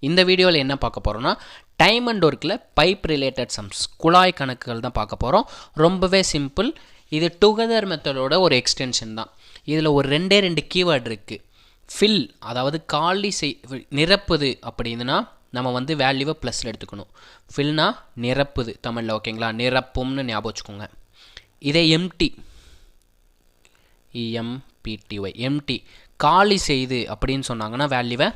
இந்த வீடியோவில் என்ன பார்க்க போகிறோம்னா டைம் அண்ட் ஒர்க்கில் பைப் ரிலேட்டட் சம்ஸ் குழாய் கணக்குகள் தான் பார்க்க போகிறோம். ரொம்பவே சிம்பிள். இது டுகெதர் மெத்தடோட ஒரு எக்ஸ்டென்ஷன் தான். இதில் ஒரு ரெண்டு கீவேர்டு இருக்குது. ஃபில், அதாவது காலி நிரப்புது அப்படின்னா நம்ம வந்து வேல்யூவை ப்ளஸில் எடுத்துக்கணும். ஃபில்னா நிரப்புது தமிழில், ஓகேங்களா? நிரப்பும்னு ஞாபகம் வச்சுக்கோங்க. இதே எம்டி, இஎம்பிடிஒய், எம்டி காலி செய்து அப்படின்னு சொன்னாங்கன்னா வேல்யூவை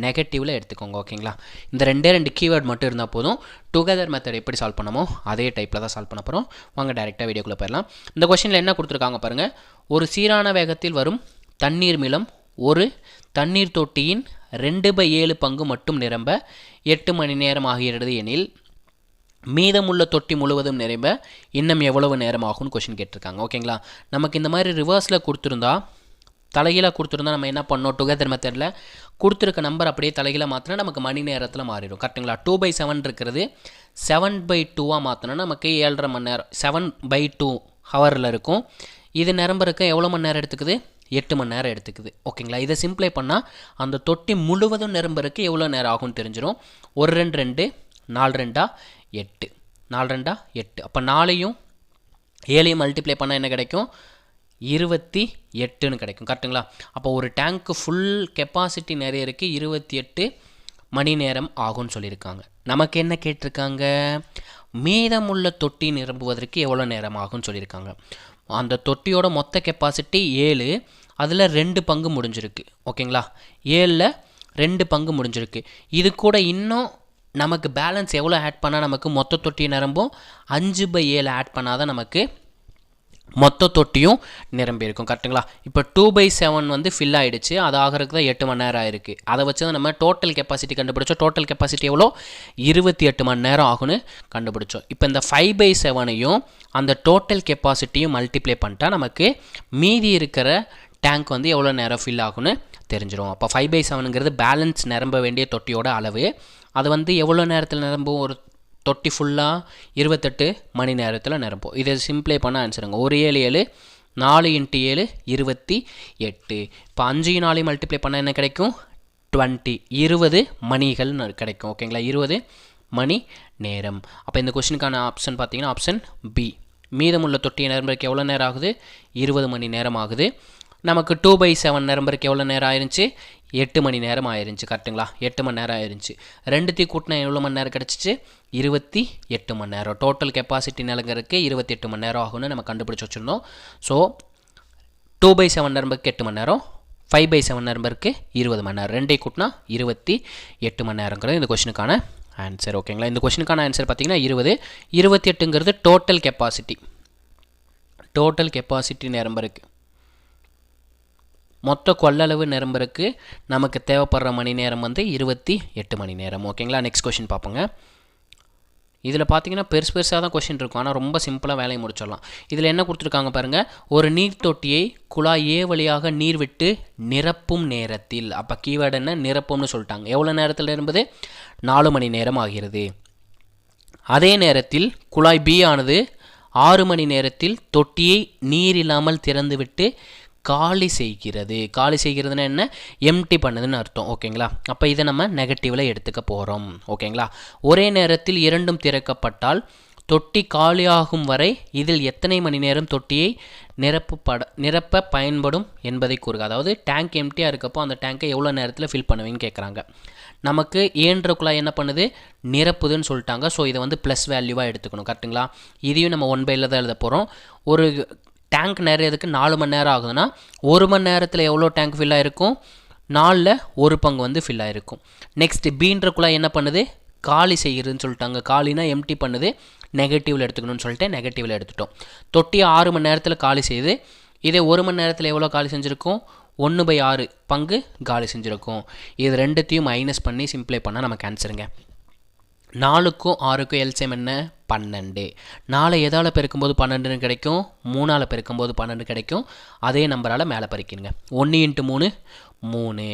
நெகட்டிவில் எடுத்துக்கோங்க, ஓகேங்களா? இந்த ரெண்டு கீவேர்ட் மட்டும் இருந்தால் போதும். டுகெதர் மெத்தட் எப்படி சால்வ் பண்ணமோ அதே டைப்பில் தான் சால்வ் பண்ண போகிறோம். வாங்க டேரெக்டாக வீடியோக்குள்ளே போயிடலாம். இந்த கொஸ்டினில் என்ன கொடுத்துருக்காங்க பாருங்கள். ஒரு சீரான வேகத்தில் வரும் தண்ணீர் மூலம் ஒரு தண்ணீர் தொட்டியின் 2/7 பங்கு மட்டும் நிரம்ப 8 மணி நேரம் ஆகிறது எனில் மீதமுள்ள தொட்டி முழுவதும் நிரம்ப இன்னும் எவ்வளவு நேரம் ஆகும்னு கொஸ்டின் கேட்டிருக்காங்க, ஓகேங்களா? நமக்கு இந்த மாதிரி ரிவர்ஸில் கொடுத்துருந்தா, தலைகீழாக கொடுத்துருந்தா நம்ம என்ன பண்ணோம்? டுகெதர் மெத்தடில் கொடுத்துருக்க நம்பர் அப்படியே தலைகீழாக மாற்றினா நமக்கு மணி நேரத்தில் மாறிடும், கரெக்டுங்களா? 2/7 இருக்கிறது 7/2 மாற்றினா நமக்கு 7.5 மணி நேரம், 7/2 ஹவரில் இருக்கும். இது நிரம்புறக்கு எவ்வளோ மணி நேரம் எடுத்துக்குது? 8 மணி நேரம் எடுத்துக்குது, ஓகேங்களா? இதை சிம்ப்ளை பண்ணால் அந்த தொட்டி முழுவதும் நிரம்புறக்கு எவ்வளோ நேரம் ஆகும்னு தெரிஞ்சிடும். 1 2 2 4 2 8, 4 2 8. அப்போ 4ஐயும் 7ஐயும் மல்டிப்ளை பண்ணால் என்ன கிடைக்கும்? 28ன்னு கிடைக்கும், கரெக்டுங்களா? அப்போ ஒரு டேங்க்கு ஃபுல் கெப்பாசிட்டி நிறைய இருக்குது, 28 மணி நேரம் ஆகும்னு சொல்லியிருக்காங்க. நமக்கு என்ன கேட்டிருக்காங்க? மீதமுள்ள தொட்டி நிரம்புவதற்கு எவ்வளோ நேரம் ஆகும்னு சொல்லியிருக்காங்க. அந்த தொட்டியோட மொத்த கெப்பாசிட்டி 7, அதில் 2 பங்கு முடிஞ்சிருக்கு, ஓகேங்களா? 7ல் 2 பங்கு முடிஞ்சிருக்கு. இது கூட இன்னும் நமக்கு பேலன்ஸ் எவ்வளோ ஆட் பண்ணால் நமக்கு மொத்த தொட்டி நிரம்பும்? 5/7 ஆட் பண்ணால் தான் நமக்கு மொத்த தொட்டியும் நிரம்பி இருக்கும், கரெக்டுங்களா? இப்போ 2/7 வந்து ஃபில் ஆகிடுச்சு, அது ஆகிறதுக்கு தான் 8 மணி நேரம் ஆயிருக்கு. அதை வச்சு தான் நம்ம டோட்டல் கெப்பாசிட்டி கண்டுபிடிச்சோம். டோட்டல் கெப்பாசிட்டி எவ்வளோ? 28 மணி நேரம் ஆகும்னு கண்டுபிடிச்சோம். இப்போ இந்த 5/7ஐயும் அந்த டோட்டல் கெப்பாசிட்டியும் மல்டிப்ளை பண்ணிட்டா நமக்கு மீதி இருக்கிற டேங்க் வந்து எவ்வளோ நேரம் ஃபில் ஆகும்னு தெரிஞ்சிடும். அப்போ 5/7ங்கிறது பேலன்ஸ் நிரம்ப வேண்டிய தொட்டியோட அளவு. அது வந்து எவ்வளோ நேரத்தில் நிரம்பும்? ஒரு தொட்டி ஃபுல்லாக 28 மணி நேரத்தில் நிரம்பும். இதை சிம்ப்ளை பண்ண ஆன்சருங்க. 1 7 7 4 × 7 28. இப்போ 5 4 மல்டிப்ளை பண்ணால் என்ன கிடைக்கும்? 20, 20 மணிகள் கிடைக்கும், ஓகேங்களா? 20 மணி நேரம். அப்போ இந்த கொஸ்டினுக்கான ஆப்ஷன் பார்த்தீங்கன்னா ஆப்ஷன் பி. மீதமுள்ள தொட்டியை நிரம்புறதுக்கு எவ்வளோ நேரம் ஆகுது? 20 மணி நேரம் ஆகுது. நமக்கு 2/7 நிரம்புறதுக்கு எவ்வளோ நேரம் ஆயிருந்துச்சு? 8 மணி நேரம் ஆயிருந்துச்சு, கரெக்டுங்களா? 8 மணி நேரம் ஆயிருந்துச்சு. ரெண்டுத்தையும் கூட்டினா எவ்வளோ மணி நேரம் கிடச்சிச்சு? 28 மணி நேரம். டோட்டல் கெப்பாசிட்டி நிலங்கிறதுக்கு 28 மணி நேரம் ஆகும்னு நம்ம கண்டுபிடிச்சி வச்சுருந்தோம். ஸோ 2/7 நிரம்புறதுக்கு 8 மணி நேரம், 5/7 நிரம்புறதுக்கு 20 மணி நேரம். ரெண்டையும் கூட்டினா 28 மணி நேரங்கிறது இந்த கொஸ்டினுக்கான ஆன்சர், ஓகேங்களா? இந்த கொஸ்டினுக்கான ஆன்சர் பார்த்தீங்கன்னா 20. 28ங்கிறது டோட்டல் கெப்பாசிட்டி. டோட்டல் கெப்பாசிட்டி நிரம்புறதுக்கு, மொத்த கொள்ளளவு நிரம்புறதுக்கு நமக்கு தேவைப்படுற மணி நேரம் வந்து 28 மணி நேரம், ஓகேங்களா? நெக்ஸ்ட் கொஸ்டின் பார்ப்போங்க. இதில் பார்த்தீங்கன்னா பெருசாக தான் கொஸ்டின் இருக்கும், ஆனால் ரொம்ப சிம்பிளாக வேலையை முடிச்சிடலாம். இதில் என்ன கொடுத்துருக்காங்க பாருங்கள். ஒரு நீர் தொட்டியை குழாய் ஏ வழியாக நீர் விட்டு நிரப்பும் நேரத்தில், அப்போ கீவேர்டு என்ன? நிரப்பும்னு சொல்லிட்டாங்க. எவ்வளோ நேரத்தில் நிரம்புது? 4 மணி நேரம் ஆகிறது. அதே நேரத்தில் குழாய் பி ஆனது 6 மணி நேரத்தில் தொட்டியை நீர் இல்லாமல் திறந்துவிட்டு காலி செய்கிறது. காலி செய்கிறதுனா என்ன? எம்டி பண்ணுதுன்னு அர்த்தம், ஓகேங்களா? அப்போ இதை நம்ம நெகட்டிவில் எடுத்துக்க போகிறோம், ஓகேங்களா? ஒரே நேரத்தில் இரண்டும் திறக்கப்பட்டால் தொட்டி காலியாகும் வரை இதில் எத்தனை மணி நேரம் தொட்டியை நிரப்ப பயன்படும் என்பதை கூறுக. அதாவது டேங்க் எம்டியாக இருக்கப்போ அந்த டேங்கை எவ்வளோ நேரத்தில் ஃபில் பண்ணுவீங்கன்னு கேட்குறாங்க. நமக்கு ஏன்ற குழாய் என்ன பண்ணுது? நிரப்புதுன்னு சொல்லிட்டாங்க. ஸோ இதை வந்து ப்ளஸ் வேல்யூவாக எடுத்துக்கணும், கரெக்டுங்களா? இதையும் நம்ம 1/L தான் எழுத போகிறோம். ஒரு டேங்க் நிறையதுக்கு 4 மணி நேரம் ஆகுதுன்னா 1 மணி நேரத்தில் எவ்வளோ டேங்க் ஃபில் ஆகிருக்கும்? 4ல் 1 பங்கு வந்து ஃபில் ஆகிருக்கும். நெக்ஸ்ட் பீன்ற குழாய் என்ன பண்ணுது? காலி செய்கிறதுன்னு சொல்லிட்டாங்க. காலினா எம்டி பண்ணுது, நெகட்டிவில் எடுத்துக்கணும்னு சொல்லிட்டு நெகட்டிவில் எடுத்துட்டோம். தொட்டியை 6 மணி நேரத்தில் காலி செய்யுது. இதே 1 மணி நேரத்தில் எவ்வளோ காலி செஞ்சுருக்கும்? 1/6 பங்கு காலி செஞ்சுருக்கும். இது ரெண்டுத்தையும் மைனஸ் பண்ணி சிம்ப்ளை பண்ணால் நமக்கு ஆன்சருங்க. 4க்கும் 6க்கும் எல்சிஎம் என்ன? 12. 4 எதால் பெருக்கும்போது 12ன்னு கிடைக்கும்? 3ஆல் பெருக்கும்போது 12 கிடைக்கும். அதே நம்பரால் மேலே பெருக்கிடுங்க. 1 × 3 3,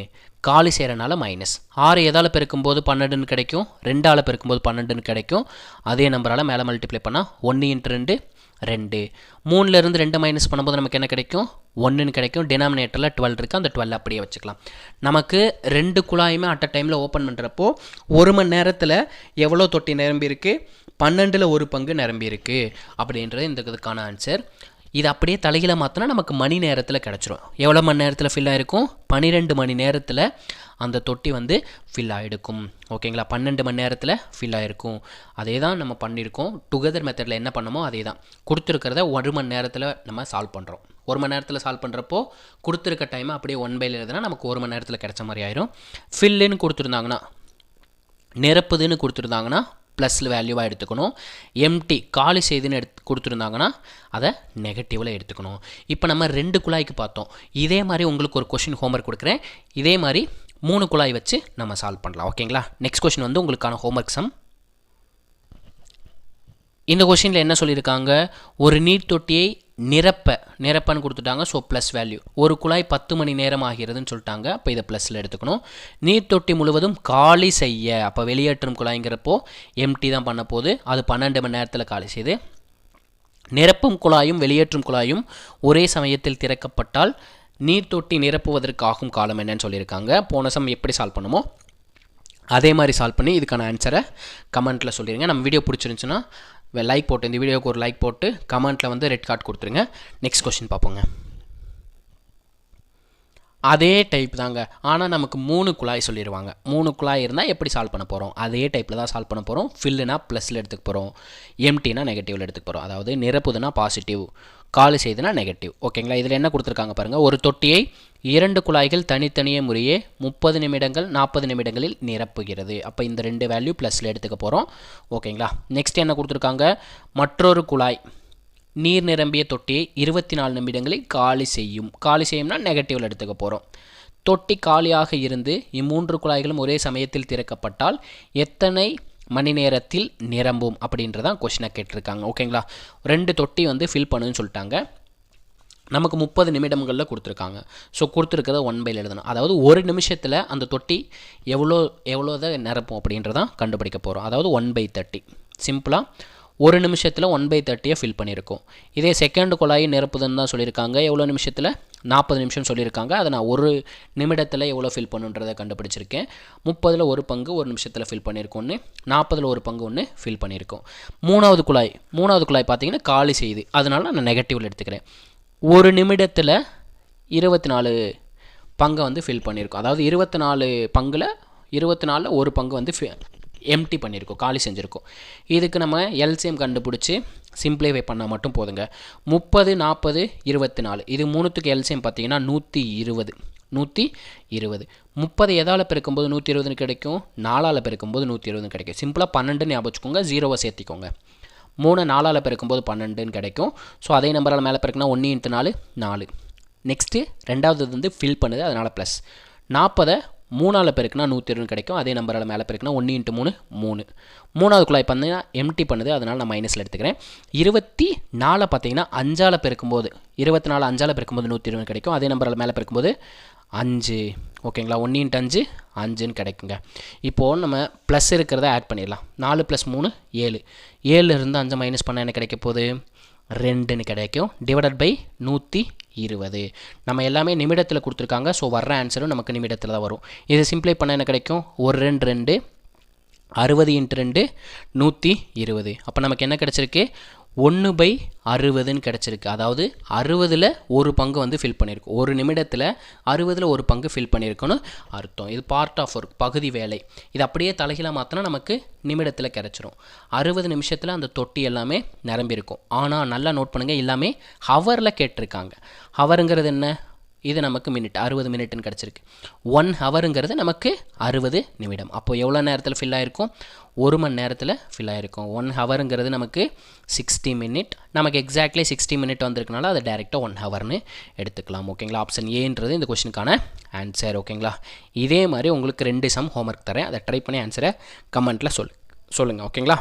காலி செய்கிறனால மைனஸ். 6 எதால் பெருக்கும்போது 12ன்னு கிடைக்கும்? 2ஆல் பெருக்கும்போது 12ன்னு கிடைக்கும். அதே நம்பரால் மேலே மல்டிப்ளை பண்ணால் 1 × 2 2. 3லேருந்து 2 மைனஸ் பண்ணும்போது நமக்கு என்ன கிடைக்கும்? 1ன்னு கிடைக்கும். டினாமினேட்டரில் 12 இருக்குது, அந்த 12 அப்படியே வச்சுக்கலாம். நமக்கு 2 குழாயுமே அட் அ டைமில் ஓப்பன் பண்ணுறப்போ 1 மணி நேரத்தில் எவ்வளோ தொட்டி நிரம்பி இருக்குது, 12ல் 1 பங்கு நிரம்பி இருக்குது அப்படின்றது இந்த இதுக்கான ஆன்சர். இது அப்படியே தலைகீழ மாற்றினா நமக்கு மணி நேரத்தில் கிடச்சிரும். எவ்வளோ மணி நேரத்தில் ஃபில் ஆகிருக்கும்? 12 மணி நேரத்தில் அந்த தொட்டி வந்து ஃபில் ஆகிருக்கும். ஓகேங்களா, 12 மணி நேரத்தில் ஃபில் ஆகிருக்கும். அதே தான் நம்ம பண்ணியிருக்கோம். டுகெதர் மெத்தடில் என்ன பண்ணமோ அதே தான். கொடுத்துருக்கிறத 1 மணி நேரத்தில் நம்ம சால்வ் பண்ணுறோம். 1 மணி நேரத்தில் சால்வ் பண்ணுறப்போ கொடுத்துருக்க டைமை அப்படியே 1/ல் எழுதுனா நமக்கு 1 மணி நேரத்தில் கிடைச்ச மாதிரி ஆயிரும். ஃபில்லுன்னு கொடுத்துருந்தாங்கன்னா, நிரப்புதுன்னு கொடுத்துருந்தாங்கன்னா ப்ளஸில் வேல்யூவாக எடுத்துக்கணும். எம்டி காலி செய்துன்னு கொடுத்துருந்தாங்கன்னா அதை நெகட்டிவில் எடுத்துக்கணும். இப்போ நம்ம 2 குழாய்க்கு பார்த்தோம். இதே மாதிரி உங்களுக்கு ஒரு கொஷின் ஹோம்ஒர்க் கொடுக்குறேன். இதே மாதிரி 3 குழாய் வச்சு நம்ம சால்வ் பண்ணலாம். ஓகேங்களா, நெக்ஸ்ட் கொஷின் வந்து உங்களுக்கான ஹோம்ஒர்க் சம். இந்த கொஷினில் என்ன சொல்லியிருக்காங்க? ஒரு நீர் தொட்டியை நிரப்பன்னு கொடுத்துட்டாங்க. So plus value. ஒரு குழாய் 10 மணி நேரம் ஆகிறதுன்னு சொல்லிட்டாங்க. அப்போ இதை ப்ளஸில் எடுத்துக்கணும். நீர் தொட்டி முழுவதும் காலி செய்ய, அப்போ வெளியேற்றும் குழாய்ங்கிறப்போ எம்டி தான் பண்ண போகுது. அது 12 மணி நேரத்தில் காலி செய்யுது. நிரப்பும் குழாயும் வெளியேற்றும் குழாயும் ஒரே சமயத்தில் திறக்கப்பட்டால் நீர் தொட்டி நிரப்புவதற்கு ஆகும் காலம் என்னன்னு சொல்லியிருக்காங்க. போன சம் எப்படி சால்வ் பண்ணுமோ அதே மாதிரி சால்வ் பண்ணி இதுக்கான ஆன்சரை கமெண்ட்டில் சொல்லிடுங்க. நம்ம வீடியோ பிடிச்சிருந்துச்சுன்னா லைக் போட்டு, இந்த வீடியோவுக்கு ஒரு லைக் போட்டு கமெண்ட்டில் வந்து ரெட் கார்டு கொடுத்துருங்க. நெக்ஸ்ட் கொஸ்டின் பார்ப்போங்க. அதே டைப் தாங்க, ஆனால் நமக்கு 3 குழாய் சொல்லிடுவாங்க. 3 குழாய் இருந்தால் எப்படி சால்வ் பண்ண போகிறோம்? அதே டைப்பில் தான் சால்வ் பண்ண போகிறோம். ஃபில்லுனா ப்ளஸில் எடுத்துக்க போகிறோம், எம்டினா நெகட்டிவில் எடுத்துக்க போகிறோம். அதாவது நிரப்புதுனா பாசிட்டிவ், காலி செய்துனா நெகட்டிவ். ஓகேங்களா, இதில் என்ன கொடுத்துருக்காங்க பாருங்கள். ஒரு தொட்டியை 2 குழாய்கள் தனித்தனியே முறையே 30 நிமிடங்கள் 40 நிமிடங்களில் நிரப்புகிறது. அப்போ இந்த 2 வேல்யூ ப்ளஸில் எடுத்துக்க போகிறோம். ஓகேங்களா, நெக்ஸ்ட் என்ன கொடுத்துருக்காங்க? மற்றொரு குழாய் நீர் நிரம்பிய தொட்டியை 24 நிமிடங்களில் காலி செய்யும். காலி செய்யும்னா நெகட்டிவில் எடுத்துக்க போகிறோம். தொட்டி காலியாக இருந்து இம்மூன்று குழாய்களும் ஒரே சமயத்தில் திறக்கப்பட்டால் எத்தனை மணி நேரத்தில் நிரம்பும் அப்படின்றதான் கொஷினை கேட்டிருக்காங்க. ஓகேங்களா, 2 தொட்டி வந்து ஃபில் பண்ணுன்னு சொல்லிட்டாங்க. நமக்கு 30 நிமிடங்களில் கொடுத்துருக்காங்க. ஸோ கொடுத்துருக்கிறத 1/l எழுதணும். அதாவது ஒரு நிமிஷத்தில் அந்த தொட்டி எவ்வளோதான் நிரப்பும் அப்படின்றதான் கண்டுபிடிக்க போகிறோம். அதாவது 1/30. சிம்பிளாக ஒரு நிமிஷத்தில் 1/30 ஃபில் பண்ணியிருக்கோம். இதே செகண்ட் குழாய் நிரப்புதுன்னு தான் சொல்லியிருக்காங்க. எவ்வளோ நிமிஷத்தில்? 40 நிமிஷம் சொல்லியிருக்காங்க. அதை நான் ஒரு நிமிடத்தில் எவ்வளோ ஃபில் பண்ணுன்றதை கண்டுபிடிச்சிருக்கேன். 30ல் 1 பங்கு ஒரு நிமிஷத்தில் ஃபில் பண்ணியிருக்கோன்னு, 40ல் 1 பங்கு ஒன்று ஃபில் பண்ணியிருக்கோம். மூணாவது குழாய் பார்த்தீங்கன்னா காலி செய்யுது. அதனால நான் நெகட்டிவில் எடுத்துக்கிறேன். ஒரு நிமிடத்தில் 24 பங்கை வந்து ஃபில் பண்ணியிருக்கோம். அதாவது 24 பங்கில் 24ல் 1 பங்கு வந்து எம்டி பண்ணியிருக்கோம், காலி செஞ்சுருக்கோம். இதுக்கு நம்ம எல்சிஎம் கண்டுபிடிச்சி சிம்பிளிஃபை பண்ணால் மட்டும் போதுங்க. 30, 40, 24 இது மூணுத்துக்கு எல்சிஎம் பார்த்தீங்கன்னா 120. 30 எதால் பெருக்கும்போது 120 கிடைக்கும், 4ஆல் பெருக்கும்போது 120 கிடைக்கும். சிம்பிளாக 12 ஞாபகம் வச்சுக்கோங்க, 0வை சேர்த்திக்கோங்க. 3 4ஆல் பெருக்கும்போது 12 கிடைக்கும். ஸோ அதே நம்பரால் மேலே பெருக்குனா 1 × 4 4. நெக்ஸ்ட்டு ரெண்டாவது வந்து ஃபில் பண்ணுது, அதனால் ப்ளஸ் 40 3ஆல் பெருக்குனா 120 கிடைக்கும். அதே நம்பரால் மேலே பெருக்குனா 1 × 3 3. மூணாவது குழாய் பார்த்தீங்கன்னா எம்டி பண்ணுது, அதனால் நான் மைனஸில் எடுத்துக்கிறேன். 24 பார்த்தீங்கன்னா 5ஆல் பெருக்கும்போது 24 5ஆல் பெருக்கும்போது 120 கிடைக்கும். அதே நம்பரால் மேலே பெருக்கும்போது 5. ஓகேங்களா, 1 × 5 5ன்னு கிடைக்குங்க. இப்போது நம்ம ப்ளஸ் இருக்கிறத ஆட் பண்ணிடலாம். 4 + 3 7. 7லேருந்து 5 மைனஸ் பண்ணால் என்ன கிடைக்க போகுது? 2ன்னு கிடைக்கும். Divided by 120. நம்ம எல்லாமே நிமிடத்தில் கொடுத்துருக்காங்க. ஸோ வர்ற ஆன்சரும் நமக்கு நிமிடத்தில் தான் வரும். இதை சிம்பிளை பண்ணால் என்ன கிடைக்கும்? 1 2 2 60 × 2 120. அப்போ நமக்கு என்ன கிடச்சிருக்கு? 1/60ன்னு கிடச்சிருக்கு. அதாவது 60ல் 1 பங்கு வந்து ஃபில் பண்ணியிருக்கோம். ஒரு நிமிடத்தில் 60ல் 1 பங்கு ஃபில் பண்ணியிருக்கோன்னு அர்த்தம். இது பார்ட் ஆஃப் ஒர்க், பகுதி வேலை. இது அப்படியே தலைகீழாக மாற்றினா நமக்கு நிமிடத்தில் கிடச்சிரும். 60 நிமிஷத்தில் அந்த தொட்டி எல்லாமே நிரம்பியிருக்கும். ஆனால் நல்லா நோட் பண்ணுங்கள், எல்லாமே ஹவரில் கேட்டிருக்காங்க. ஹவருங்கிறது என்ன? இது நமக்கு மினிட், 60 மினிட்னு கிடச்சிருக்கு. 1 ஹவருங்கிறது நமக்கு 60 நிமிடம். அப்போது எவ்வளோ நேரத்தில் ஃபில் ஆகிருக்கும்? 1 மணி நேரத்தில் ஃபில் ஆகிருக்கும். 1 ஹவருங்கிறது நமக்கு 60 மினிட். நமக்கு எக்ஸாக்ட்லி 60 மினிட் வந்திருக்கனால அதை டேரெக்டாக 1 ஹவர்னு எடுத்துக்கலாம். ஓகேங்களா, ஆப்ஷன் ஏன்றது இந்த கொஸ்டினுக்கான ஆன்சர். ஓகேங்களா, இதே மாதிரி உங்களுக்கு 2 சம் ஹோம்ஒர்க் தரேன். அதை ட்ரை பண்ணி ஆன்சரை கமெண்ட்டில் சொல்லுங்கள். ஓகேங்களா,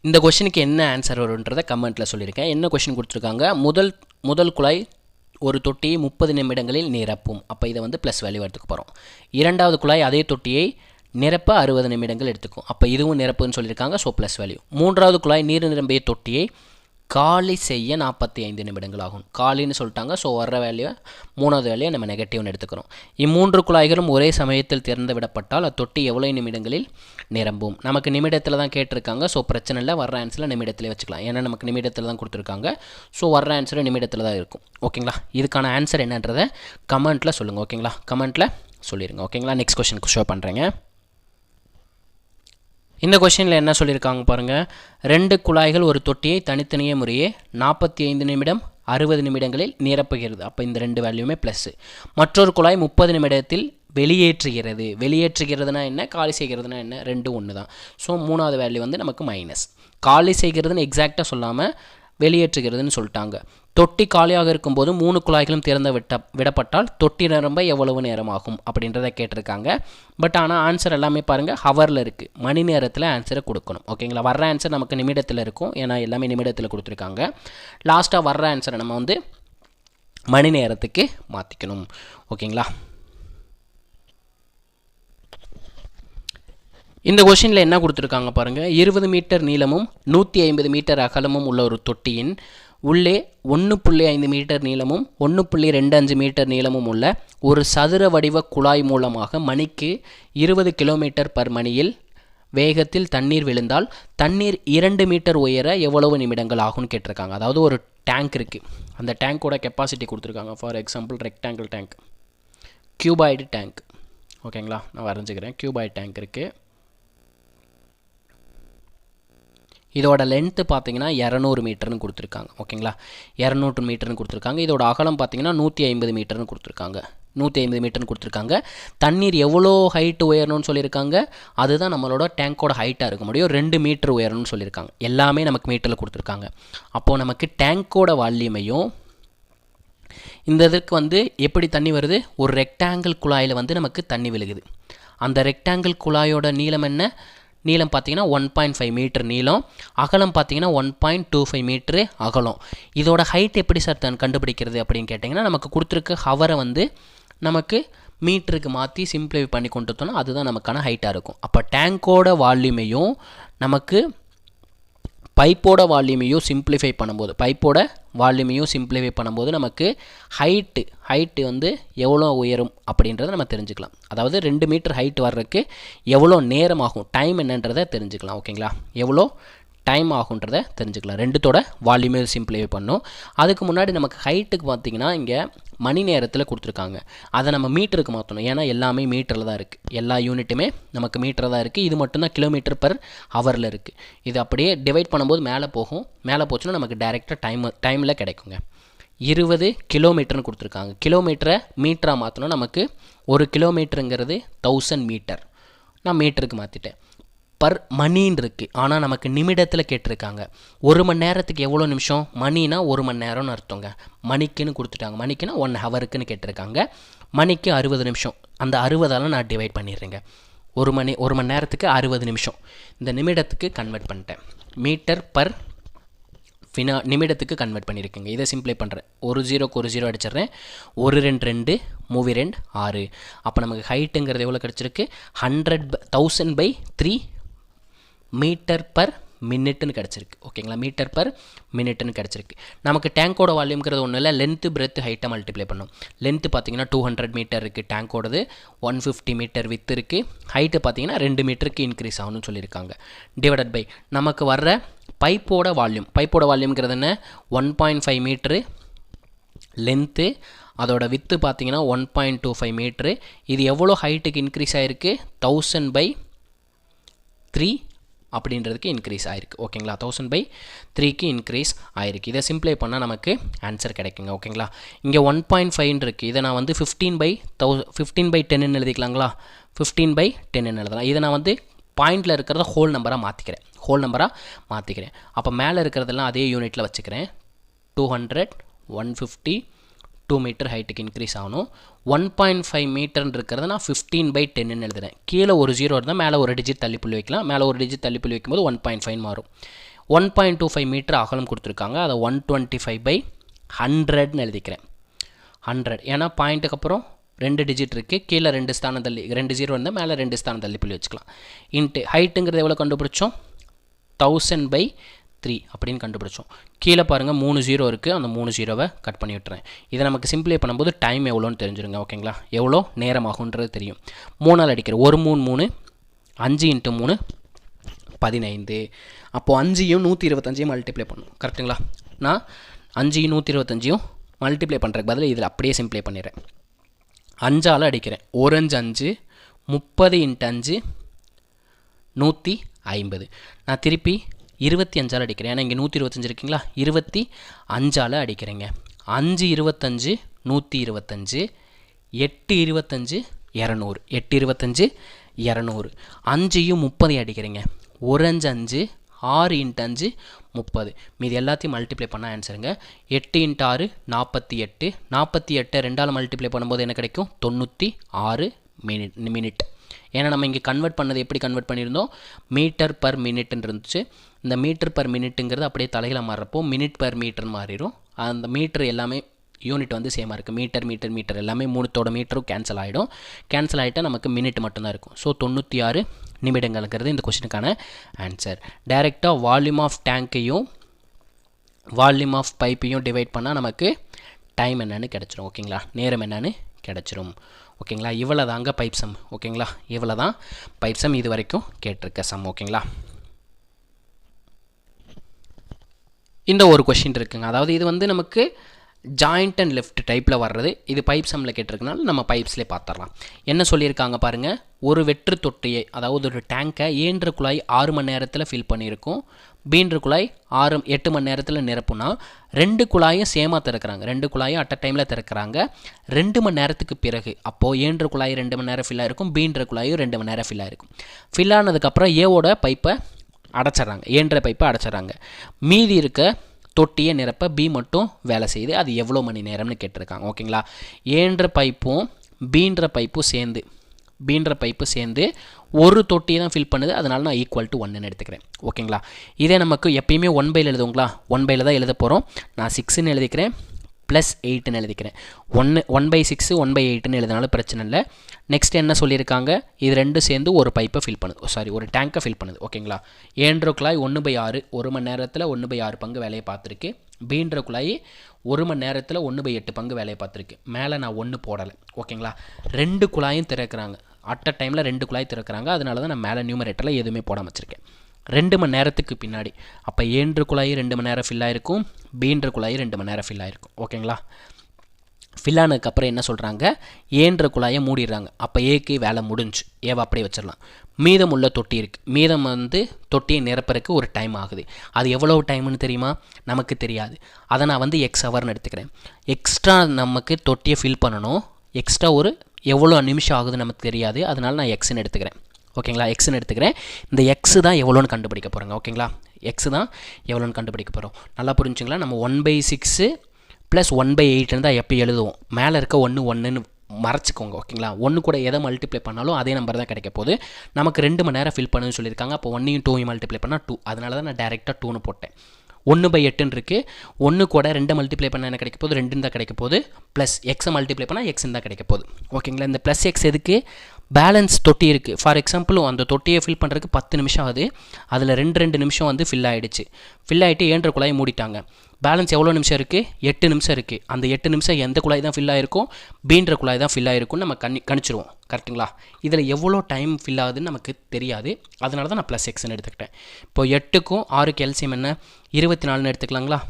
இந்த கொஷினுக்கு என்ன ஆன்சர் வரும்ன்றதை கமெண்ட்டில் சொல்லியிருக்கேன். என்ன கொஷின் கொடுத்துருக்காங்க? முதல் குழாய் ஒரு தொட்டியை 30 நிமிடங்களில் நிரப்பும். அப்போ இதை வந்து ப்ளஸ் வேல்யூ எடுத்துக்க போகிறோம். இரண்டாவது குழாய் அதே தொட்டியை நிரப்ப 60 நிமிடங்கள் எடுத்துக்கும். அப்போ இதுவும் நிரப்புன்னு சொல்லியிருக்காங்க. So plus value. மூன்றாவது குழாய் நீர் நிரம்பிய தொட்டியை காலி செய்ய 45 நிமிடங்கள் ஆகும். காலின்னு சொல்லிட்டாங்க. ஸோ வர்ற வேலையை 3வது வேலையை நம்ம நெகட்டிவ்னு எடுத்துக்கிறோம். இம்மூன்று குழாய்களும் ஒரே சமயத்தில் திறந்து விடப்பட்டால் அத்தொட்டி எவ்வளவு நிமிடங்களில் நிரம்பும்? நமக்கு நிமிடத்தில் தான் கேட்டிருக்காங்க. ஸோ பிரச்சனை இல்லை, வர்ற ஆன்சரில் நிமிடத்திலே வச்சுக்கலாம். ஏன்னா நமக்கு நிமிடத்தில் தான் கொடுத்துருக்காங்க. ஸோ வர்ற ஆன்சர் நிமிடத்தில் தான் இருக்கும். ஓகேங்களா? இதுக்கான ஆன்சர் என்னன்றதை கமெண்ட்டில் சொல்லுங்கள். ஓகேங்களா? கமெண்ட்டில் சொல்லிடுங்க. ஓகேங்களா? நெக்ஸ்ட் கொஸ்டினுக்கு ஷோ பண்ணுறேங்க. இந்த கொஷினில் என்ன சொல்லியிருக்காங்க பாருங்கள். 2 குழாய்கள் ஒரு தொட்டியை தனித்தனியே முறையே 45 நிமிடம் 60 நிமிடங்களில் நிரப்புகிறது. அப்போ இந்த 2 வேல்யூமே ப்ளஸ்ஸு. மற்றொரு குழாய் 30 நிமிடத்தில் வெளியேற்றுகிறது. வெளியேற்றுகிறதுனா என்ன, காலி செய்கிறதுனா என்ன, ரெண்டும் ஒன்று தான். ஸோ 3வது வேல்யூ வந்து நமக்கு மைனஸ். காலி செய்கிறதுன்னு எக்ஸாக்டாக சொல்லாமல் வெளியேற்றுகிறதுன்னு சொல்லிட்டாங்க. தொட்டி காலியாக இருக்கும்போது 3 குழாய்களும் திறந்து விடப்பட்டால் தொட்டி நிரம்ப எவ்வளவு நேரம் ஆகும் அப்படின்றத கேட்டிருக்காங்க. பட் ஆனால் ஆன்சர் எல்லாமே பாருங்கள் ஹவரில் இருக்குது. மணி நேரத்தில் ஆன்சரை கொடுக்கணும். ஓகேங்களா? வர்ற ஆன்சர் நமக்கு நிமிடத்தில் இருக்கும். ஏன்னா எல்லாமே நிமிடத்தில் கொடுத்துருக்காங்க. லாஸ்ட்டாக வர்ற ஆன்சரை நம்ம வந்து மணி நேரத்துக்கு மாற்றிக்கணும். ஓகேங்களா? இந்த கொஷினில் என்ன கொடுத்துருக்காங்க பாருங்கள். 20 மீட்டர் நீளமும் 150 மீட்டர் அகலமும் உள்ள ஒரு தொட்டியின் உள்ளே 1.5 மீட்டர் நீளமும் 1.25 மீட்டர் நீளமும் உள்ள ஒரு சதுர வடிவ குழாய் மூலமாக மணிக்கு 20 கிலோமீட்டர் பர் மணியில் வேகத்தில் தண்ணீர் விழுந்தால் தண்ணீர் 2 மீட்டர் உயர எவ்வளவு நிமிடங்கள் ஆகும்னு கேட்டிருக்காங்க. அதாவது ஒரு டேங்க் இருக்குது. அந்த டேங்க்கோட கெப்பாசிட்டி கொடுத்துருக்காங்க. For example rectangle tank, cuboid tank. ஓகேங்களா? நான் வரைஞ்சிக்கிறேன். கியூபாய்டு டேங்க் இருக்குது. இதோட லென்த்து பார்த்தீங்கன்னா 200 மீட்டர்னு கொடுத்துருக்காங்க. ஓகேங்களா? 200 மீட்டர்னு கொடுத்துருக்காங்க. இதோட அகலம் பார்த்தீங்கன்னா 150 மீட்டர்னு கொடுத்துருக்காங்க. 150 மீட்டர்னு கொடுத்துருக்காங்க. தண்ணீர் எவ்வளோ ஹைட்டு உயரணும்னு சொல்லியிருக்காங்க. அதுதான் நம்மளோட டேங்க்கோட ஹைட்டாக இருக்க முடியும். 2 மீட்டர் உயரணும்னு சொல்லியிருக்காங்க. எல்லாமே நமக்கு மீட்டரில் கொடுத்துருக்காங்க. அப்போது நமக்கு டேங்க்கோட வால்யூமையும் இந்த இதற்கு வந்து எப்படி தண்ணி வருது, ஒரு ரெக்டாங்கிள் குழாயில் வந்து நமக்கு தண்ணி விழுகுது. அந்த ரெக்டாங்கிள் குழாயோட நீளம் என்ன, நீளம் பார்த்தீங்கன்னா 1.5 மீட்டர் நீளம், அகலம் பார்த்தீங்கன்னா 1.25 மீட்ரு அகலம். இதோட ஹைட் எப்படி சார் கண்டுபிடிக்கிறது அப்படின்னு கேட்டிங்கன்னா, நமக்கு கொடுத்துருக்க ஹவரை வந்து நமக்கு மீட்டருக்கு மாற்றி சிம்பிளிஃபை பண்ணி கொண்டு வந்தோம்னா அதுதான் நமக்கான ஹைட்டாக இருக்கும். அப்போ டேங்கோட வால்யூமையும் நமக்கு பைப்போட வால்யூமையும் சிம்பிளிஃபை பண்ணும்போது நமக்கு ஹைட்டு வந்து எவ்வளோ உயரும் அப்படின்றத நம்ம தெரிஞ்சுக்கலாம். அதாவது 2 மீட்டர் ஹைட் வர்றதுக்கு எவ்வளோ நேரம் ஆகும், டைம் என்னன்றதை தெரிஞ்சுக்கலாம். ஓகேங்களா? எவ்வளோ டைம் ஆகுன்றதை தெரிஞ்சுக்கலாம். ரெண்டுத்தோட வால்யூமே சிம்பிளிஃபை பண்ணும். அதுக்கு முன்னாடி நமக்கு ஹைட்டுக்கு பார்த்திங்கன்னா இங்கே மணி நேரத்தில் கொடுத்துருக்காங்க. அதை நம்ம மீட்டருக்கு மாற்றணும். ஏன்னா எல்லாமே மீட்டரில் தான் இருக்குது. எல்லா யூனிட்டுமே நமக்கு மீட்டரில் தான் இருக்குது. இது மட்டும்தான் கிலோமீட்டர் பர் ஹவரில் இருக்குது. இது அப்படியே டிவைட் பண்ணும்போது மேலே போகும். மேலே போச்சுன்னா நமக்கு டைரெக்டாக டைமில் கிடைக்குங்க. 20 கிலோமீட்டர்னு கொடுத்துருக்காங்க. கிலோமீட்டரை மீட்டராக மாற்றணும். நமக்கு ஒரு கிலோமீட்டருங்கிறது 1000 மீட்டர். நான் மீட்டருக்கு மாற்றிட்டேன். பர் மணின்னு இருக்குது. ஆனால் நமக்கு நிமிடத்தில் கேட்டிருக்காங்க. 1 மணி நேரத்துக்கு எவ்வளோ நிமிஷம், மணினா 1 மணி நேரம்னு அர்த்தங்க. மணிக்குன்னு கொடுத்துட்டாங்க. மணிக்குன்னா 1 ஹவருக்குன்னு கேட்டிருக்காங்க. மணிக்கு 60 நிமிஷம். அந்த 60ஆல் நான் டிவைட் பண்ணிடுறேங்க. 1 மணி நேரத்துக்கு 60 நிமிஷம். இந்த நிமிடத்துக்கு கன்வெர்ட் பண்ணிட்டேன். மீட்டர் பர் நிமிடத்துக்கு கன்வெர்ட் பண்ணியிருக்கேங்க. இதை சிம்பிளை பண்ணுறேன். ஒரு 0 அடிச்சிட்றேன். 1 2 2 3 2 6. அப்போ நமக்கு ஹைட்டுங்கிறது எவ்வளோ கிடச்சிருக்கு, 1000/3 மீட்டர் பர் மினிட்னு கிடச்சிருக்கு. ஓகேங்களா? மீட்டர் பர் மினிட்னு கிடச்சிருக்கு. நமக்கு டேங்கோட வால்யூம்ங்கிறது ஒன்றும் இல்லை, லென்த்து பிரெத்து ஹைட்டை மல்டிப்ளை பண்ணும். லென்த்து பார்த்தீங்கன்னா 200 மீட்டர் இருக்குது டேங்கோடது, 150 மீட்டர் வித் இருக்குது. ஹைட்டு பார்த்தீங்கன்னா 2 மீட்டருக்கு இன்க்ரீஸ் ஆகணும்னு சொல்லியிருக்காங்க. டிவைடட் பை நமக்கு வர்ற பைப்போட வால்யூம்ங்கிறது என்ன, 1.5 மீட்ரு லென்த்து, அதோட வித்து பார்த்தீங்கன்னா 1.25 மீட்ரு. இது எவ்வளோ ஹைட்டுக்கு இன்க்ரீஸ் ஆகிருக்கு, 1000/3 அப்படின்றதுக்கு இன்க்ரீஸ் ஆகிருக்கு. ஓகேங்களா? 1000/3க்கு இன்க்ரீஸ் ஆகிருக்கு. இதை சிம்பிளை பண்ணால் நமக்கு ஆன்சர் கிடைக்குங்க. ஓகேங்களா? இங்கே 1.5 இருக்குது. இதை நான் வந்து 15/10ன்னு எழுதிக்கலாங்களா? 15/10ன்னு எழுதலாம். இதை நான் வந்து பாயிண்டில் இருக்கிறத ஹோல் நம்பராக மாற்றிக்கிறேன். அப்போ மேலே இருக்கிறதெல்லாம் அதே யூனிட்டில் வச்சுக்கிறேன். 200, 150, 2 மீட்டர் ஹைட்டுக்கு இன்க்ரீஸ் ஆகணும். 1.5 மீட்டர்னு இருக்கிறத நான் 15/10ன்னு எழுதுறேன். கீழே ஒரு 0 இருந்தால் மேலே ஒரு டிஜிட் தள்ளிப்புள்ளி வைக்கலாம். மேலே ஒரு டிஜிட் தள்ளிப்புள்ளி வைக்கும்போது 1.5 மாறும். 1.25 மீட்டர் அகலம் கொடுத்துருக்காங்க. அதை 125/100ன்னு எழுதிக்கிறேன். 100 ஏன்னா பாயிண்ட்டுக்கு அப்புறம் 2 டிஜிட் இருக்குது. கீழே 2 ஸ்தானம் தள்ளி 2 0 இருந்தால் மேலே 2 ஸ்தானம் தள்ளிப்புள்ளி வச்சுக்கலாம். இன்ட்டு ஹைட்டுங்கிறது எவ்வளோ கண்டுபிடிச்சோம், 1000/3 3 அப்படின்னு கண்டுபிடிச்சோம். கீழே பாருங்கள் 3 0 இருக்குது, அந்த 3 0வை கட் பண்ணி விட்டுறேன். இதை நமக்கு சிம்பிளை பண்ணும்போது டைம் எவ்வளோன்னு தெரிஞ்சிருங்க. ஓகேங்களா, எவ்வளோ நேரம் ஆகுன்றது தெரியும். 3ஆல் அடிக்கிறேன். 1 3 3 5 × 3 15. அப்போது 5ஐயும் 125ஐயும் மல்டிப்ளை பண்ணணும். கரெக்டுங்களா? நான் 5ஐயும் 125ஐயும் மல்டிப்ளை பண்ணுறதுக்கு பதில் இதில் அப்படியே சிம்பிளை பண்ணிடுறேன். 5ஆல் அடிக்கிறேன். 1 5 30 × 5 150. நான் திருப்பி 25ஆல் அடிக்கிறேன். ஏன்னா இங்கே 125 இருக்குங்களா, 25ஆல் அடிக்கிறேங்க. 5 25 125, 8 25 200, 8 25 200. 5ஐயும் 30 அடிக்கிறேங்க. 1 5 5 6 × 5 30. மீது எல்லாத்தையும் மல்டிப்ளை பண்ணால் ஆன்சருங்க. 8 × 6 48. 48 2ஆல் மல்டிப்ளை பண்ணும்போது என்ன கிடைக்கும்? 96 மினிட். ஏன்னா நம்ம இங்கே கன்வெர்ட் பண்ணது எப்படி கன்வெர்ட் பண்ணியிருந்தோம்? மீட்டர் பர் மினிட்னு இருந்துச்சு. இந்த மீட்டர் பர் மினிட்டுங்கிறது அப்படியே தலையில் மாறுறப்போ மினிட் பர் மீட்டர்னு மாறிடும். அந்த மீட்டர் எல்லாமே யூனிட் வந்து சேமாக இருக்குது. மீட்டர் எல்லாமே 3 மீட்டரும் கேன்சல் ஆகிடும். கேன்சல் ஆகிட்டால் நமக்கு மினிட் மட்டும்தான் இருக்கும். ஸோ 96 நிமிடங்கள்ங்கிறது இந்த கொஸ்டினுக்கான ஆன்சர். டைரெக்டாக வால்யூம் ஆஃப் டேங்க்கையும் வால்யூம் ஆஃப் பைப்பையும் டிவைட் பண்ணால் நமக்கு டைம் என்னன்னு கிடச்சிரும். ஓகேங்களா, நேரம் என்னன்னு கிடச்சிரும். ஓகேங்களா, இவ்வளோ தாங்க பைப் சம். ஓகேங்களா, இவ்வளோ தான் பைப் சம் இது வரைக்கும் கேட்டிருக்க சம். ஓகேங்களா, இந்த ஒரு கொஷின் இருக்குங்க. அதாவது இது வந்து நமக்கு ஜாயிண்ட் அண்ட் லெஃப்ட் டைப்பில் வர்றது. இது பைப் சம்மில் கேட்டிருக்கனால நம்ம பைப்ஸ்லேயே பார்த்துடலாம். என்ன சொல்லியிருக்காங்க பாருங்கள். ஒரு வெற்று தொட்டியை, அதாவது ஒரு டேங்கை ஏன்ற குழாய் 6 மணி நேரத்தில் ஃபில் பண்ணியிருக்கும், பீன்ற குழாய் 8 மணி நேரத்தில் நிரப்புனா 2 குழாயும் சேமாக திறக்கிறாங்க. 2 குழாயும் அட் அ டைமில் திறக்கிறாங்க 2 மணி நேரத்துக்கு பிறகு. அப்போது ஏன்ற குழாய் 2 மணி நேரம் ஃபில் ஆகிருக்கும், பீன்ற குழாயும் 2 மணி நேரம் ஃபில் ஆகிருக்கும். ஃபில் ஆனதுக்கப்புறம் ஏவோட பைப்பை அடைச்சிட்றாங்க, ஏன்ற பைப்பை அடைச்சிட்றாங்க. மீதி இருக்க தொட்டியை நிரப்ப பி மட்டும் வேலை செய்யுது. அது எவ்வளோ மணி நேரம்னு கேட்டிருக்காங்க. ஓகேங்களா, ஏன்ற பைப்பும் பீன்ற பைப்பு சேர்ந்து ஒரு தொட்டியை தான் ஃபில் பண்ணுது. அதனால நான் = 1ன்னு எடுத்துக்கிறேன். ஓகேங்களா, இதே நமக்கு எப்பயுமே 1/ல் எழுதுங்களா, 1/ல் தான் எழுத போகிறோம். நான் 6ன்னு எழுதிக்கிறேன், +8ன்னு எழுதிக்கிறேன். 1/6 1/8ன்னு எழுதினாலும் பிரச்சனை இல்லை. நெக்ஸ்ட் என்ன சொல்லியிருக்காங்க, இது ரெண்டும் சேர்ந்து ஒரு பைப்பை ஃபில் பண்ணுது, ஒரு டேங்கை ஃபில் பண்ணுது. ஓகேங்களா, ஏன்ற குழாய் 1/6 1 மணி நேரத்தில் 1/6 பங்கு வேலையை பார்த்துருக்கு. பீன்ற குழாய் 1 மணி நேரத்தில் 1/8 பங்கு வேலையை பார்த்துருக்கு. மேலே நான் 1 போடலை. ஓகேங்களா, 2 குழாயும் திறக்கிறாங்க. அட் அ டைமில் 2 குழாய் திறக்கிறாங்க. அதனால தான் நான் மேலே நியூமரேட்டரில் எதுவுமே போடாமல் வச்சுருக்கேன். 2 மணி நேரத்துக்கு பின்னாடி அப்போ ஏன்ற குழாய் 2 மணி நேரம் ஃபில் ஆகிருக்கும், பீன்ற குழாய் 2 மணி நேரம் ஃபில் ஆகிருக்கும். ஓகேங்களா, ஃபில் ஆனதுக்கப்புறம் என்ன சொல்கிறாங்க, ஏன்ற குழாயை மூடிடுறாங்க. அப்போ ஏக்கு வேலை முடிஞ்சு, ஏவை அப்படியே வச்சிடலாம். மீதம் உள்ள தொட்டி இருக்குது. மீதம் வந்து தொட்டியை நிரப்புறதுக்கு ஒரு டைம் ஆகுது. அது எவ்வளோ டைம்னு தெரியுமா? நமக்கு தெரியாது. அதை நான் வந்து X ஹவர்னு எடுத்துக்கிறேன். எக்ஸ்ட்ரா நமக்கு தொட்டியை ஃபில் பண்ணணும். எக்ஸ்ட்ரா ஒரு எவ்வளோ நிமிஷம் ஆகுதுன்னு நமக்கு தெரியாது. அதனால நான் Xன்னு எடுத்துக்கிறேன். ஓகேங்களா, Xன்னு எடுத்துக்கிறேன். இந்த X தான் எவ்வளோன்னு கண்டுபிடிக்க போகிறோங்க. ஓகேங்களா, X தான் எவ்வளோன்னு கண்டுபிடிக்க போகிறோம். நல்லா புரிஞ்சுங்களா? நம்ம 1/6 + 1/8 தான் எப்போ எழுதுவோம். மேலே இருக்க 1ன்னு மறைச்சிக்கோங்க. ஓகேங்களா, 1 கூட எதை மல்டிப்ளை பண்ணாலும் அதே நம்பர் தான் கிடைக்க போகுது. நமக்கு 2 மணி நேரம் ஃபில் பண்ணுன்னு சொல்லியிருக்காங்க. அப்போ 1ஐயும் 2ஐயும் மல்டிப்ளை பண்ணால் 2. அதனால தான் நான் டேரெக்டாக 2ன்னு போட்டேன். 1/8 இருக்குது. 1 கூட 2 மல்டிப்ளை பண்ணால் என்ன கிடைக்க போகுது? 2 தான் கிடைக்க போகுது. ப்ளஸ் Xஐ மல்டிப்ளை பண்ணால் Xன்னு தான் கிடைக்க போகுது. ஓகேங்களா, இந்த +X எதுக்கு? பேலன்ஸ் தொட்டி இருக்குது. ஃபார் எக்ஸாம்பிள் அந்த தொட்டியை ஃபில் பண்ணுறதுக்கு 10 நிமிஷம் ஆகுது. அதில் 2 நிமிஷம் வந்து ஃபில் ஆகிடுச்சு. ஃபில் ஆகிட்டு ஏன்ற குழாயை மூடிட்டாங்க. பேலன்ஸ் எவ்வளோ நிமிஷம் இருக்குது? 8 நிமிஷம் இருக்குது. அந்த 8 நிமிஷம் எந்த குழாய் தான் ஃபில் ஆகிருக்கும்? பீன்ற குழாய் தான் ஃபில் ஆகிருக்கும்னு நம்ம கணிச்சிருவோம். கரெக்டுங்களா? இதில் எவ்வளோ டைம் ஃபில் ஆகுதுன்னு நமக்கு தெரியாது. அதனால தான் நான் +Xன்னு எடுத்துக்கிட்டேன். இப்போ 8க்கும் 6க்கு எல்சியம் என்ன? 24ன்னு எடுத்துக்கலாங்களா?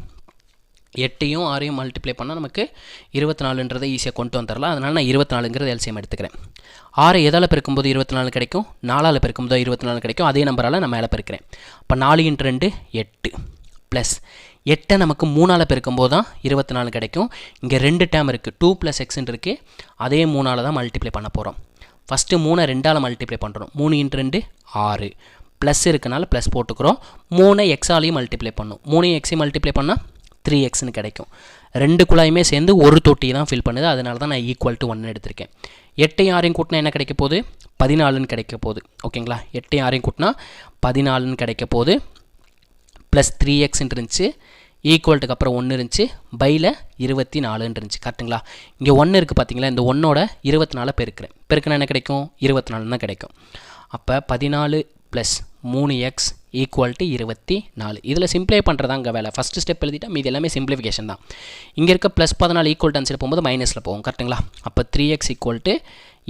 8ஐயும் 6ஐயும் மல்டிப்ளை பண்ணால் நமக்கு 24ன்றதை ஈஸியாக கொண்டு வந்துடலாம். அதனால் நான் 24ங்கிறது எல்சியம் எடுத்துக்கிறேன். 6 எதால் பெருக்கும்போது 24 கிடைக்கும்? 4ஆல் பெருக்கும்போது 24 கிடைக்கும். அதே நம்பரால் நான் மேலே பெருக்கிறேன். அப்போ 4 × 2 8 ப்ளஸ் 8 நமக்கு 3ஆல் பெருக்கும்போது தான் 24 கிடைக்கும். இங்கே 2 டேம் இருக்குது, 2 + Xன்னு இருக்குது. அதே 3ஆல் தான் மல்டிப்ளை பண்ண போகிறோம். ஃபஸ்ட்டு 3ஐ 2ஆல் மல்டிப்ளை பண்ணுறோம். 3 × 2 6 ப்ளஸ் இருக்கனால ப்ளஸ் போட்டுக்கிறோம். 3ஐ Xஆலையும் மல்டிப்ளை பண்ணணும். 3ஐ Xஐயும் மல்டிப்ளை பண்ணால் 3Xன்னு கிடைக்கும். 2 குழாயுமே சேர்ந்து ஒரு தொட்டி தான் ஃபில் பண்ணுது. அதனால தான் நான் = 1ன்னு எடுத்திருக்கேன். 8ஐயும் 6ஐயும் கூட்டினா என்ன கிடைக்க போகுது? 14ன்னு கிடைக்க போகுது. ஓகேங்களா, 8ஐயும் 6ஐயும் கூட்டினா 14ன்னு கிடைக்க போகுது. ப்ளஸ் 3Xன்னு இருந்துச்சு, ஈக்குவல்ட்டுக்கு அப்புறம் 1 இருந்துச்சு, பையில் 24ன்னு இருந்துச்சு. கரெக்டுங்களா? இங்கே 1 இருக்குது பார்த்தீங்களா? இந்த 1ஓட 24 பெருக்குனா என்ன கிடைக்கும்? 24 தான் கிடைக்கும். அப்போ 14 + 3X ஈக்குவல் டு 24. இதில் சிம்ப்ளை பண்ணுறதாங்க வேலை. ஃபஸ்ட்டு ஸ்டெப் எழுதிட்டா மீது எல்லாமே சிம்பிளிஃபிகேஷன் தான். இங்கே இருக்க +14 ஈக்குவல் டு ஆன்சர் போகும்போது மைனஸில் போகும். கரெக்டுங்களா? அப்போ 3x equal to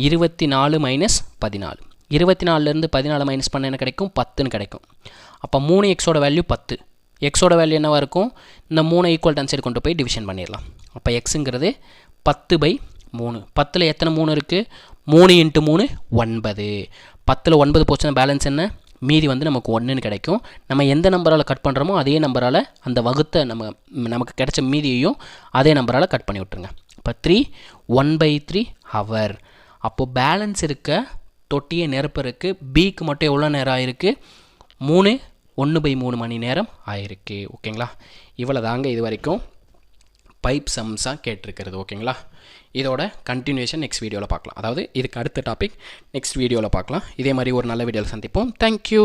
24 minus 14. 24லேருந்து 14 minus பண்ண என்ன கிடைக்கும்? 10ன்னு கிடைக்கும். அப்போ 3xோட வேல்யூ 10. எக்ஸோட வேல்யூ என்னவாக இருக்கும்? இந்த 3 ஈக்குவல் டு ஆன்சர் கொண்டு போய் டிவிஷன் பண்ணிடலாம். அப்போ எக்ஸுங்கிறது 10/3. 10ல் எத்தனை 3 இருக்குது? 3 × 3 9. 10ல் 9 போச்சுன்னா பேலன்ஸ் என்ன? மீதி வந்து நமக்கு 1ன்னு கிடைக்கும். நம்ம எந்த நம்பரால் கட் பண்ணுறோமோ அதே நம்பரால் அந்த வகுத்த நமக்கு கிடைச்ச மீதியையும் அதே நம்பரால் கட் பண்ணி விட்ருங்க. இப்போ 3 1/3 ஹவர். அப்போது பேலன்ஸ் இருக்க தொட்டியை நிரப்புறதுக்கு பிக்கு மட்டும் எவ்வளோ நேரம் ஆயிருக்கு? 1/3 மணி நேரம் ஆயிருக்கு. ஓகேங்களா? இவ்வளோ தாங்க இது வரைக்கும் பைப் சம்ஸாக கேட்டிருக்கிறது. ஓகேங்களா? இதோட கண்டினியூஷன் நெக்ஸ்ட் வீடியோவில் பார்க்கலாம். அதாவது இதுக்கு அடுத்த டாபிக் நெக்ஸ்ட் வீடியோவில் பார்க்கலாம். இதே மாதிரி ஒரு நல்ல வீடியோவில் சந்திப்போம். தேங்க்யூ.